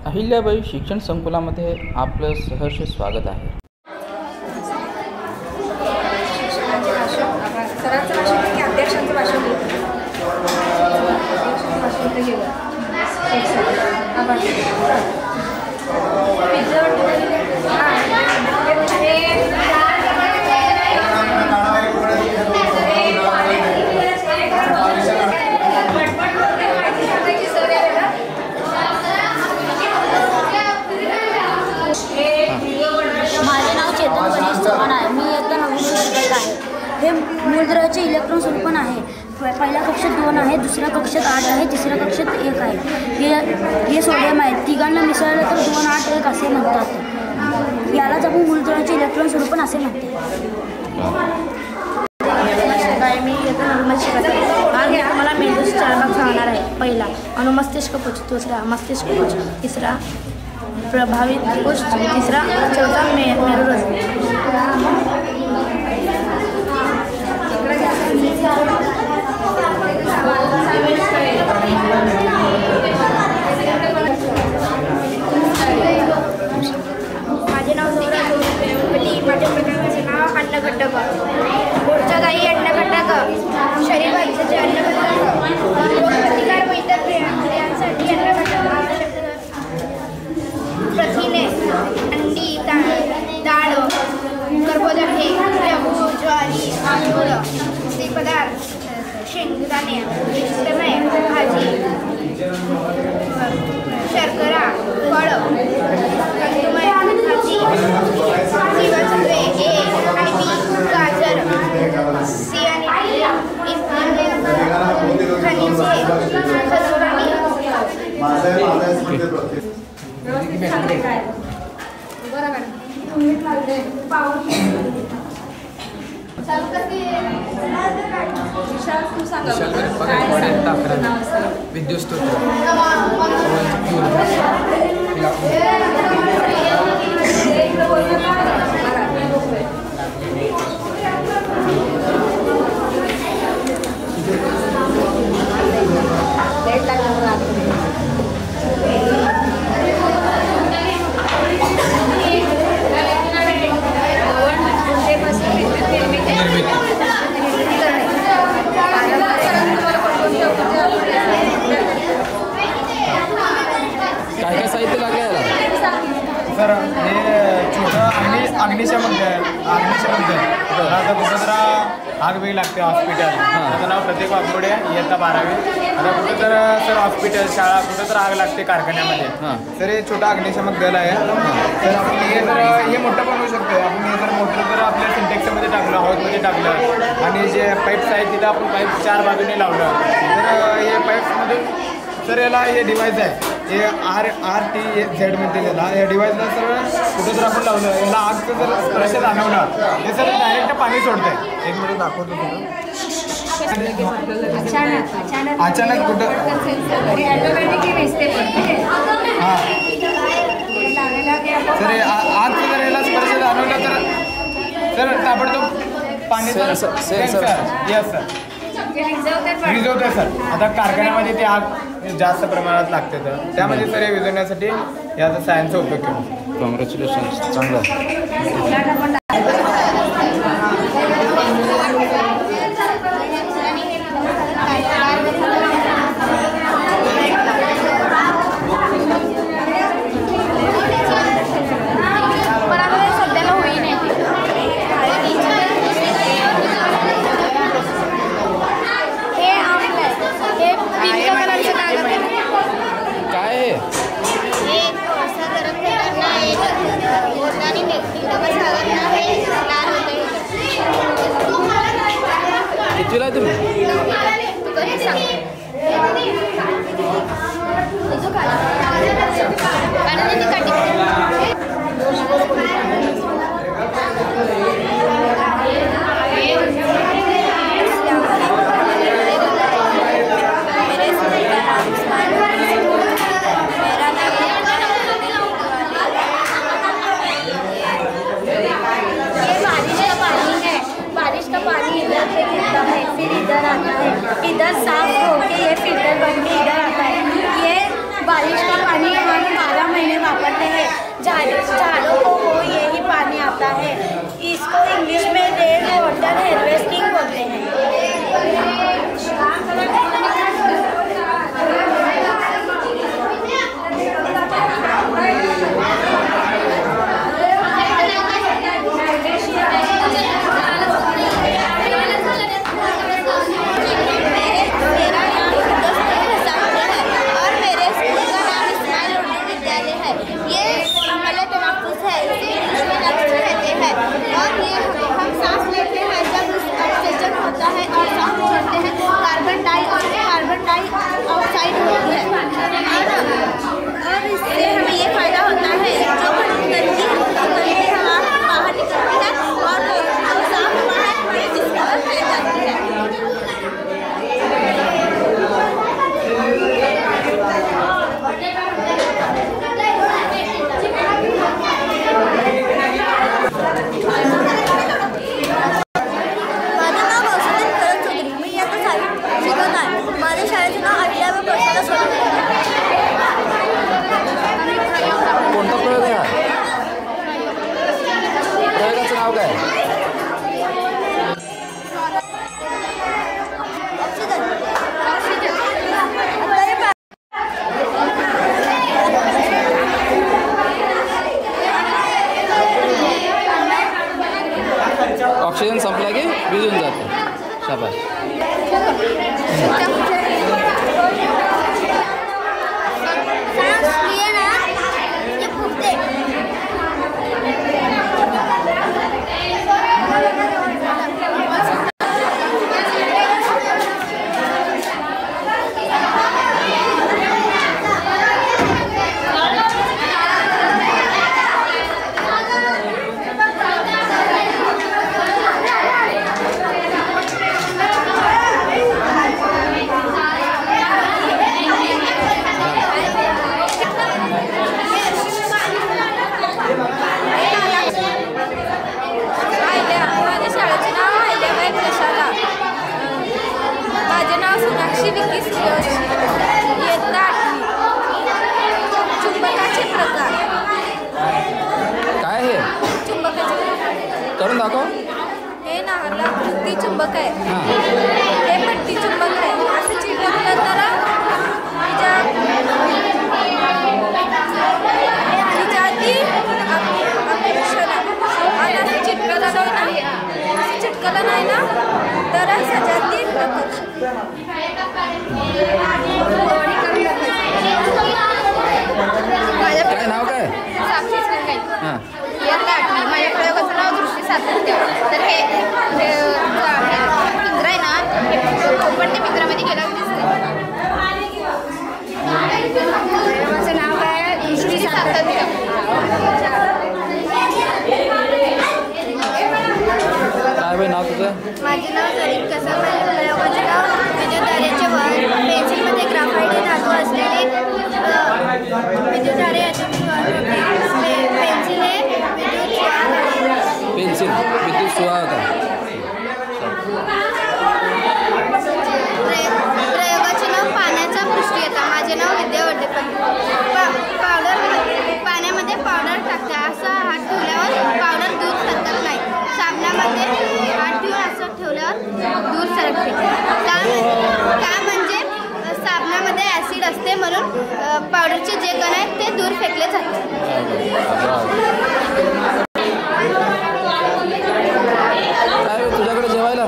अहिल्याबाई शिक्षण संकुलामध्ये आपलं सहर्ष स्वागत आहे. शिक्षणाचे भाषण सरांचं भाषण की अध्यक्षांचं भाषण मी इयत्ता 9वी शिकत आहे. हे मूलद्रव्याचे इलेक्ट्रॉन स्वरूपण आहे. पहिल्या कक्षात 2 आहे, दुसऱ्या कक्षात 8 आहे, तिसऱ्या कक्षात 1 आहे. हे सोडियम आहे. तिघांना मिसळलं तर 2, 8, 1 असे म्हणतात. यालाच आपण मूलद्रव्याचे इलेक्ट्रॉन स्वरूपण असे म्हणतो. मी इयत्ता 9वी शिकत आहे. आज मी तुम्हाला मेंदूचे 4 भाग सांगणार आहे. पहिला अनुमस्तिष्क पुच्छ, दुसरा मस्तिष्क पुच्छ, तिसरा प्रभावित पुच्छ, तिसरा चौथा मेरुरज्जू. माझे नाव सौरभ आणि माझ्या प्रकाराचे नाव अन्नघटक. पुढच्या काही अन्नघटक शरीर वाढीचे अन्नघटक, प्रतिकार व इतर क्रियांसाठी अन्नघटक आवश्यक. प्रथिने, अंडी, डाळ, कर्बोदके, गहू, ज्वारी, तांदूळ, दुग्ध पदार्थ, शेंगदाणे, पिष्टमय भाजी, शर्करा, फळ, तंतुमय भाजी, जीवनसत्वे A आणि B, गाजर, C आणि D, खनिजे, खनिजे. विद्युत स्त्रोत काय साहित्य लागलं याला? सर हे छोटं अग्निशमन तर आता कुठं जरा आग वेगळी लागते हॉस्पिटल. त्याचं नाव प्रत्येक वागोडे इयत्ता 12वी. आता कुठं तर सर हॉस्पिटल शाळा कुठं तर आग लागते कारखान्यामध्ये. तर हे छोटा अग्निशमक दल आहे. तर आपण हे जर हे मोठं बनवू शकतो. आपण हे जर मोठं जर आपल्या सिंटेक्समध्ये टाकलं, हाऊसमध्ये टाकलं आणि जे पाईप्स आहेत तिथं आपण पाईप 4 बाजूने लावलं तर हे पाईप्समधून सर याला हे डिवाईस आहे. हे RTZ म्हणते त्याला. या डिवाईसला सर कुठं जर आपण लावलं याला आगचं जर स्पर्श जाणवलं हे सर डायरेक्ट पाणी सोडतंय. 1 मिनिट दाखवतो तुला. अचानक कुठं हां सर आगचं जर याला स्पर्श जाणवलं तर सर ताबडतोब पाणी यस सर विझवतोय सर. आता कारखान्यामध्ये ते आग जास्त प्रमाणात लागते तर त्यामध्ये सर हे विझवण्यासाठी याचा सायन्सचा उपयोग केला. कॉंग्रॅच्युलेशन्स, चांगलं. काय हे असं गरम करताना एक बोटाने डबल सावरणार आहे. झाड़ों को वो यही पानी आता है। इसको इंग्लिश में रेन वाटर हार्वेस्टिंग बोलते हैं। ऑक्साइड होती है और इससे हमें ये फायदा होता है जो गंदगी हवा बाहर निकलती है और साफ हवा है जिसका फैल जाती है। माझ्या शाळेचं नाव 8व्या वर्षाला सोडलं। कोणता प्रयोग आहे हा? प्रयोगाचं नाव काय? ऑक्सिजन संपला की विजून जाते। शाबास। काय हे करून दाखव। हे नाला पट्टी चुंबक आहे। हां हे पट्टी चुंबक आहे। असं चिटकलं तर तिच्या आधी आकर्षण आणि असं चिटकलं नाही ना तर सजाती काय नाव काय? साक्षी सांगाय हां इयत्ता 8वी। माझ्या प्रयोगाचं नाव दृष्टी सातत्य। तर हे पिंजरा आहे ना, पण ते पिंजरामध्ये गेलं दिसतं। प्रयोगाचं नाव काय? दृष्टी सातत्य। काय बाई नाव तुझं? माझे नाव जरीन कसं। माझ्या प्रयोगाचे नाव विद्युत धारेचे वर पेन्सिलमध्ये ग्राफाईट धातू असलेले विद्युत धारे याचे पेन्सिल हे पेन्सिल विद्युत सुवाहक आहे। प्रयोगाचे नाव पाण्याचा पृष्ठीयता। माझे नाव विद्या वर्धेकर। पावडर पाण्यामध्ये पावडर टाकते। असं हात ठेवल्यावर पावडर दूर सरकत नाही। साबणामध्ये हात ठेवून असं ठेवल्यावर दूर सरकते। का म्हणजे साबणामध्ये ॲसिड असते म्हणून पावडरचे जे कण आहेत ते दूर फेकले जातात। काय तुझ्याकडे जेवायला?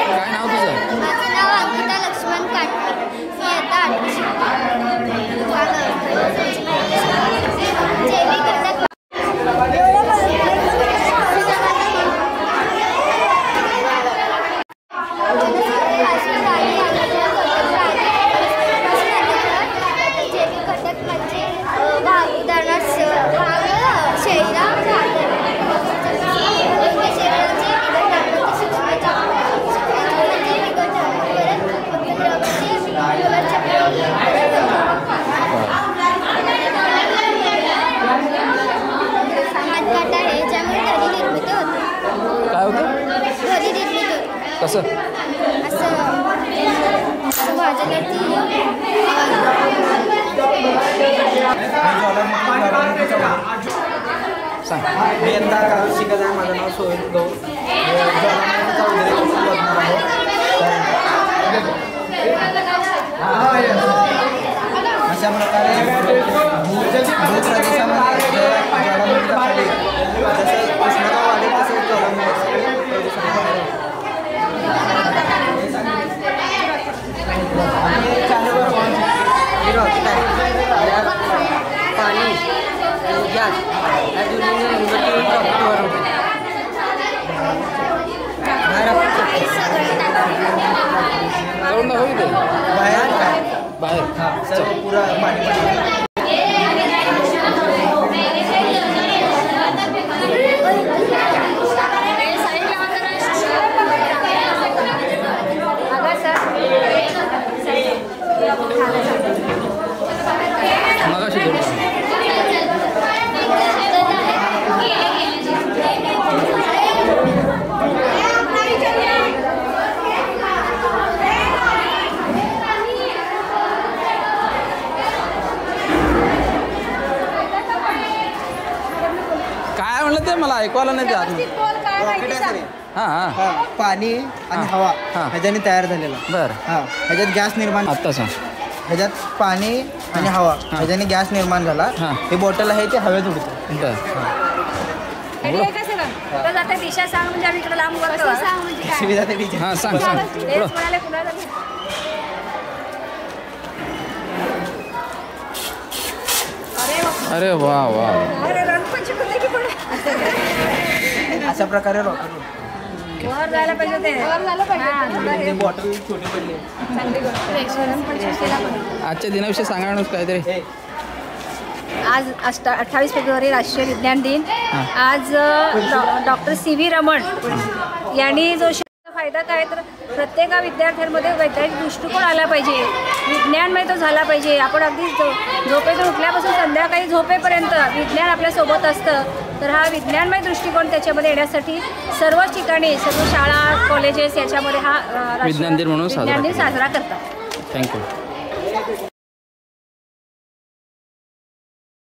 काय नाव तुझं? माझं नाव अंकिता लक्ष्मण काटकर। मी आता 8वी शिकते। जैविक घटक काय होतं? ध्वनी निर्मिती होते। कसं? असं सांग. मी यंदा 11वी शिकत आहे. माझं नाव सोहेल गौ. ज्वालामुखीचा उद्रेक बघणार आहोत. अशा प्रकारे भूप्रदेशामध्ये ज्वालामुखीचा खाली जसं उष्णता वाढेल तसं ज्वालामुखी प्रदूषण वाढेल. पाणी गॅस या दोन्ही बाहेर सर्व पुरा पाणी मगाशी बोलतो. काय म्हणलं ते मला ऐकू आलं नाही ते आत. हां हां पाणी आणि हवा हा. ह्याच्याने तयार झालेला. बरं ह्याच्यात गॅस निर्माण आत्ता सांग. ह्याच्यात पाणी आणि हवा ह्याच्याने गॅस निर्माण झाला. हा. हे बॉटल आहे ते हवेत उडते. बरं तर आता दिशा सांग म्हणजे आम्ही इकडे लांब करतो. सांग म्हणजे काय? सुविधा ते टीचर. हां सांग सांग. तेच म्हणाले कुणाला अरे वा वा. अरे रणपंचमी होते की पण अशा प्रकारे रॉकेट वर जायला पाहिजे ते वर झालं पाहिजे. ते बॉटल छोटी पडली. आजच्या दिनाविषयी सांगा ना काहीतरी. आज 28 फेब्रुवारी राष्ट्रीय विज्ञान दिन. आज डॉक्टर CV रमण यांनी जो फायदा काय तर प्रत्येक विद्यार्थ्यांमध्ये वैज्ञानिक दृष्टिकोन आला पाहिजे, विज्ञानमय तो झाला पाहिजे. आपण अगदी झोपेतून उठल्यापासून संध्याकाळी झोपेपर्यंत विज्ञान आपल्यासोबत असतं. तर हा विज्ञानमय दृष्टिकोन त्याच्यामध्ये येण्यासाठी सर्वच ठिकाणी सर्व शाळा कॉलेजेस याच्यामध्ये हा विज्ञान दिन म्हणून साजरा करतात. थँक्यू.